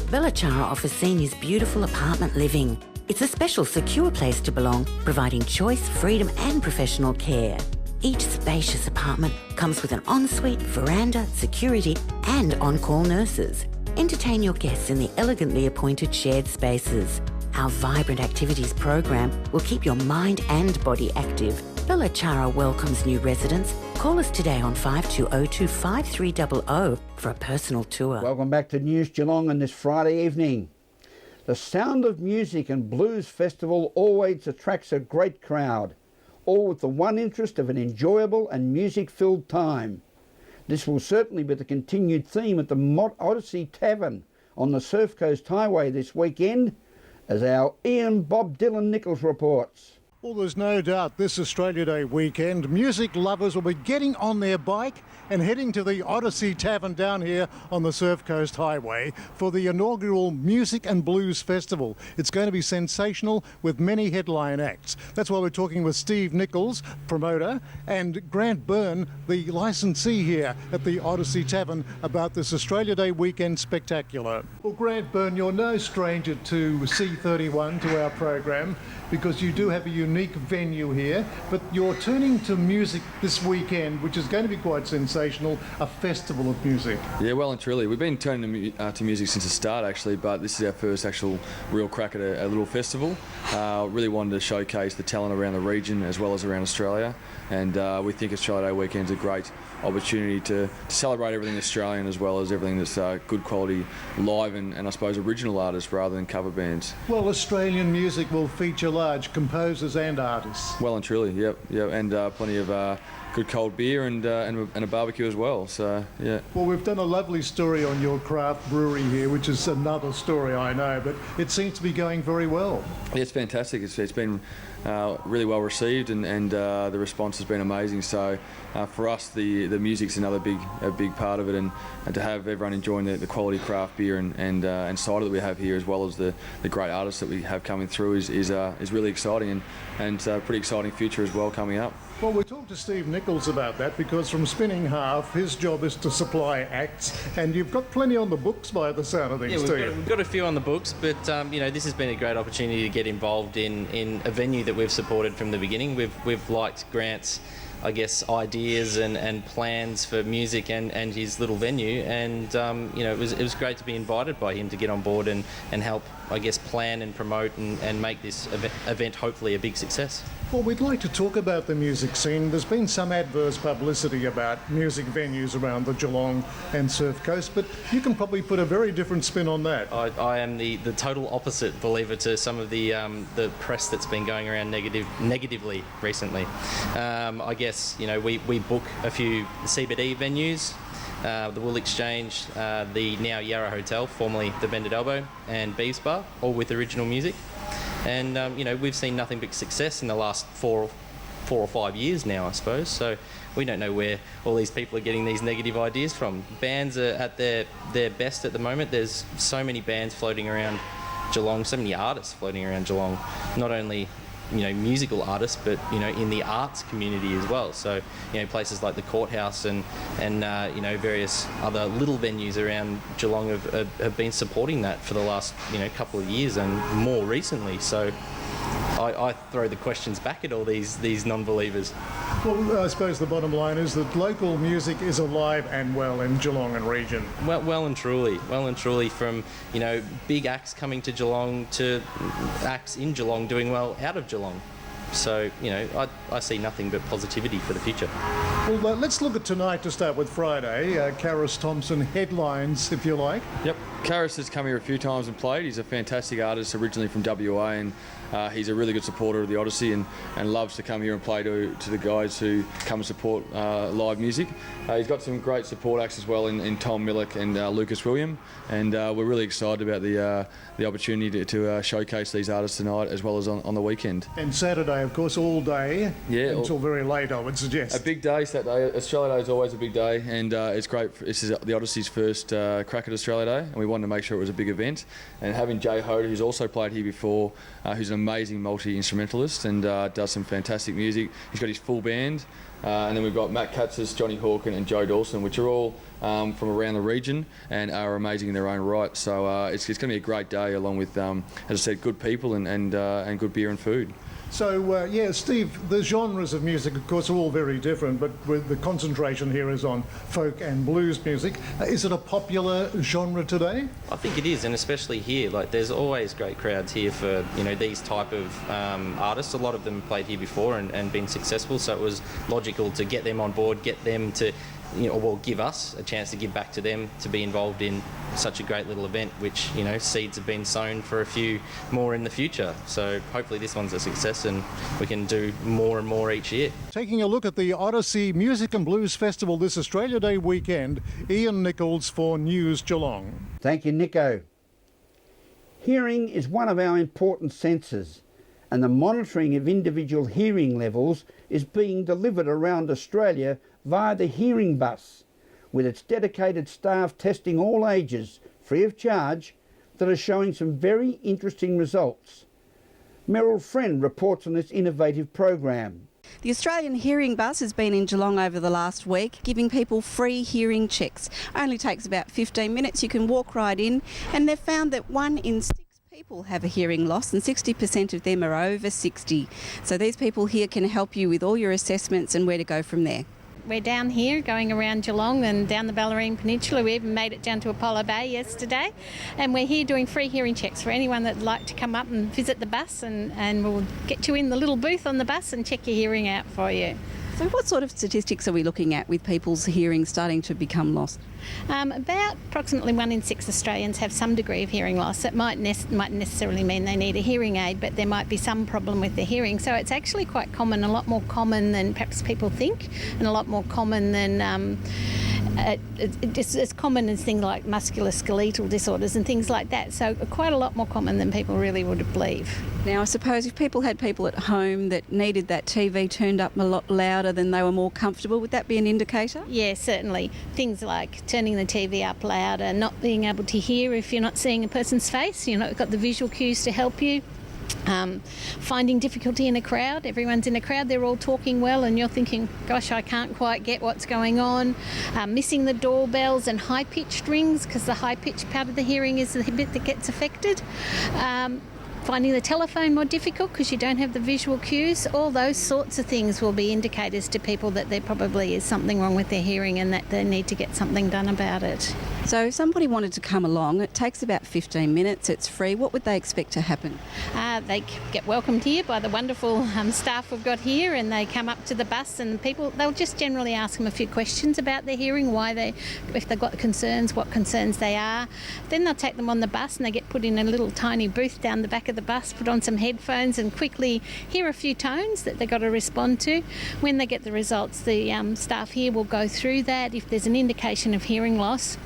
Billetera offers seniors beautiful apartment living. It's a special, secure place to belong, providing choice, freedom and professional care. Each spacious apartment comes with an ensuite, veranda, security and on-call nurses. Entertain your guests in the elegantly appointed shared spaces. Our vibrant activities program will keep your mind and body active. Billetera welcomes new residents. Call us today on 5202 5300 for a personal tour. Welcome back to News Geelong on this Friday evening. The Sound of Music and Blues Festival always attracts a great crowd, all with the one interest of an enjoyable and music-filled time. This will certainly be the continued theme at the Odyssey Tavern on the Surf Coast Highway this weekend, as our Ian Bob Dylan Nicholls reports. Well, there's no doubt this Australia Day weekend, music lovers will be getting on their bike and heading to the Odyssey Tavern down here on the Surf Coast Highway for the inaugural Music and Blues Festival. It's going to be sensational with many headline acts. That's why we're talking with Steve Nicholls, promoter, and Grant Byrne, the licensee here at the Odyssey Tavern, about this Australia Day weekend spectacular. Well, Grant Byrne, you're no stranger to C31, to our program, because you do have a unique venue here, but you're turning to music this weekend, which is going to be quite sensational, a festival of music. Yeah, well and truly. We've been turning to music since the start, actually, but this is our first actual real crack at a little festival. Really wanted to showcase the talent around the region as well as around Australia, and we think Australia Day weekend's a great opportunity to celebrate everything Australian as well as everything that's good quality live and I suppose original artists rather than cover bands. Well, Australian music will feature large composers and artists. Well and truly, yep, and plenty of good cold beer and a barbecue as well. So yeah. Well, we've done a lovely story on your craft brewery here, which is another story I know, but it seems to be going very well. Yeah, it's fantastic. It's been really well received and the response has been amazing. So for us, the music's another big part of it, and to have everyone enjoying the quality craft beer and cider that we have here, as well as the great artists that we have coming through, is really exciting and a pretty exciting future as well coming up. Well, we talked to Steve Nicholls about that, because from Spinning Half, his job is to supply acts, and you've got plenty on the books by the sound of things, we've got a few on the books, but this has been a great opportunity to get involved in a venue that we've supported from the beginning. We've liked Grant's, I guess, ideas and plans for music and his little venue, and it was great to be invited by him to get on board and help, I guess, plan and promote and make this event hopefully a big success. Well, we'd like to talk about the music scene. There's been some adverse publicity about music venues around the Geelong and Surf Coast, but you can probably put a very different spin on that. I am the total opposite believer to some of the press that's been going around negatively recently. I guess, we book a few CBD venues, the Wool Exchange, the now Yarra Hotel, formerly the Bended Elbow, and Beeves Bar, all with original music. And, we've seen nothing but success in the last four or 5 years now, I suppose. So we don't know where all these people are getting these negative ideas from. Bands are at their best at the moment. There's so many bands floating around Geelong, so many artists floating around Geelong, not only musical artists, but in the arts community as well. So places like the Courthouse and various other little venues around Geelong have been supporting that for the last couple of years and more recently. So I throw the questions back at all these non-believers. Well, I suppose the bottom line is that local music is alive and well in Geelong and region. Well and truly, from big acts coming to Geelong to acts in Geelong doing well out of Geelong. So, I see nothing but positivity for the future. Well, let's look at tonight to start with Friday. Karis Thompson headlines, if you like. Yep. Karis has come here a few times and played. He's a fantastic artist, originally from WA, and he's a really good supporter of the Odyssey and loves to come here and play to the guys who come and support live music. He's got some great support acts as well in Tom Millick and Lucas William, and we're really excited about the opportunity to showcase these artists tonight as well as on the weekend. And Saturday, of course, all day, until very late, I would suggest. A big day Saturday. Australia Day is always a big day, and it's great. This is the Odyssey's first crack at Australia Day, and we want wanted to make sure it was a big event. And having Jay Hoda, who's also played here before, who's an amazing multi-instrumentalist and does some fantastic music. He's got his full band. And then we've got Matt Katzis, Johnny Hawken and Joe Dawson, which are all from around the region and are amazing in their own right. So it's going to be a great day, along with, as I said, good people and good beer and food. So, yeah, Steve, the genres of music, of course, are all very different, but with the concentration here is on folk and blues music. Is it a popular genre today? I think it is, and especially here. Like, there's always great crowds here for, these type of artists. A lot of them played here before and been successful, so it was logical to get them on board, get them to, give us a chance to give back to them, to be involved in such a great little event, which, seeds have been sown for a few more in the future. So hopefully this one's a success and we can do more and more each year. Taking a look at the Odyssey Music and Blues Festival this Australia Day weekend, Ian Nicholls for News Geelong. Thank you, Nico. Hearing is one of our important senses, and the monitoring of individual hearing levels is being delivered around Australia via the Hearing Bus, with its dedicated staff testing all ages, free of charge, that are showing some very interesting results. Meryl Friend reports on this innovative program. The Australian Hearing Bus has been in Geelong over the last week, giving people free hearing checks. Only takes about 15 minutes. You can walk right in, and they've found that 1 in 6 people have a hearing loss, and 60% of them are over 60. So these people here can help you with all your assessments and where to go from there. We're down here going around Geelong and down the Bellarine Peninsula. We even made it down to Apollo Bay yesterday, and we're here doing free hearing checks for anyone that'd like to come up and visit the bus, and we'll get you in the little booth on the bus and check your hearing out for you. So what sort of statistics are we looking at with people's hearing starting to become lost? About approximately 1 in 6 Australians have some degree of hearing loss. It might necessarily mean they need a hearing aid, but there might be some problem with their hearing. So it's actually quite common, a lot more common than perhaps people think, and a lot more common than it's as common as things like musculoskeletal disorders and things like that. So quite a lot more common than people really would believe. Now, I suppose if people had people at home that needed that TV turned up a lot louder, then they were more comfortable. Would that be an indicator? Yeah, certainly. Things like turning the TV up louder, not being able to hear if you're not seeing a person's face, you've got the visual cues to help you. Finding difficulty in a crowd. Everyone's in a crowd, they're all talking well, and you're thinking, gosh, I can't quite get what's going on. Missing the doorbells and high-pitched rings, because the high-pitched part of the hearing is the bit that gets affected. Finding the telephone more difficult because you don't have the visual cues. All those sorts of things will be indicators to people that there probably is something wrong with their hearing and that they need to get something done about it. So if somebody wanted to come along, it takes about 15 minutes, it's free. What would they expect to happen? They get welcomed here by the wonderful staff we've got here, and they come up to the bus, and they'll just generally ask them a few questions about their hearing, if they've got concerns, what concerns they are. Then they'll take them on the bus and they get put in a little tiny booth down the back of the bus, put on some headphones and quickly hear a few tones that they've got to respond to. When they get the results, the staff here will go through that. If there's an indication of hearing loss,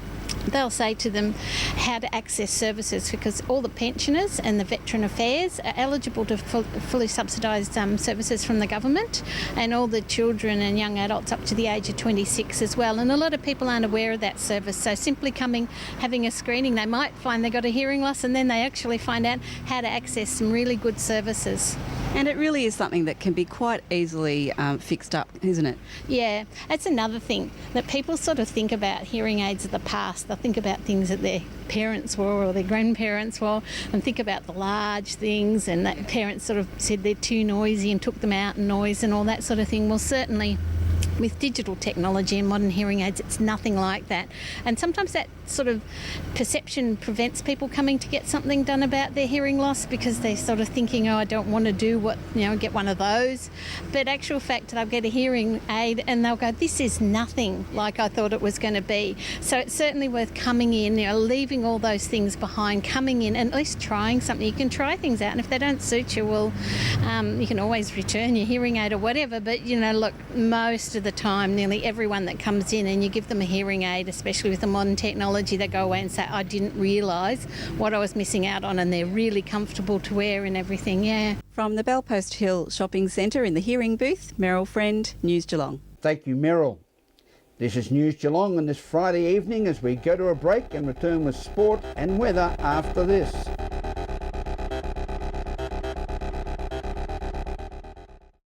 they'll say to them how to access services, because all the pensioners and the Veteran Affairs are eligible to fully subsidised services from the government, and all the children and young adults up to the age of 26 as well. And a lot of people aren't aware of that service, so simply having a screening, they might find they've got a hearing loss, and then they actually find out how to access some really good services. And it really is something that can be quite easily fixed up, isn't it? Yeah, that's another thing that people sort of think about hearing aids of the past. They'll think about things that their parents wore or their grandparents wore, and think about the large things, and that parents sort of said they're too noisy and took them out in noise and all that sort of thing. Well, certainly with digital technology and modern hearing aids, it's nothing like that. And sometimes that sort of perception prevents people coming to get something done about their hearing loss, because they're sort of thinking, oh, I don't want to do get one of those. But actual fact, they'll get a hearing aid and they'll go, this is nothing like I thought it was going to be. So it's certainly worth coming in, leaving all those things behind, coming in and at least trying something. You can try things out, and if they don't suit you, well, you can always return your hearing aid or whatever. But, look, most of the time, nearly everyone that comes in and you give them a hearing aid, especially with the modern technology, they go away and say, I didn't realise what I was missing out on, and they're really comfortable to wear and everything, yeah. From the Bellpost Hill Shopping Centre in the hearing booth, Meryl Friend, News Geelong. Thank you, Meryl. This is News Geelong on this Friday evening as we go to a break and return with sport and weather after this.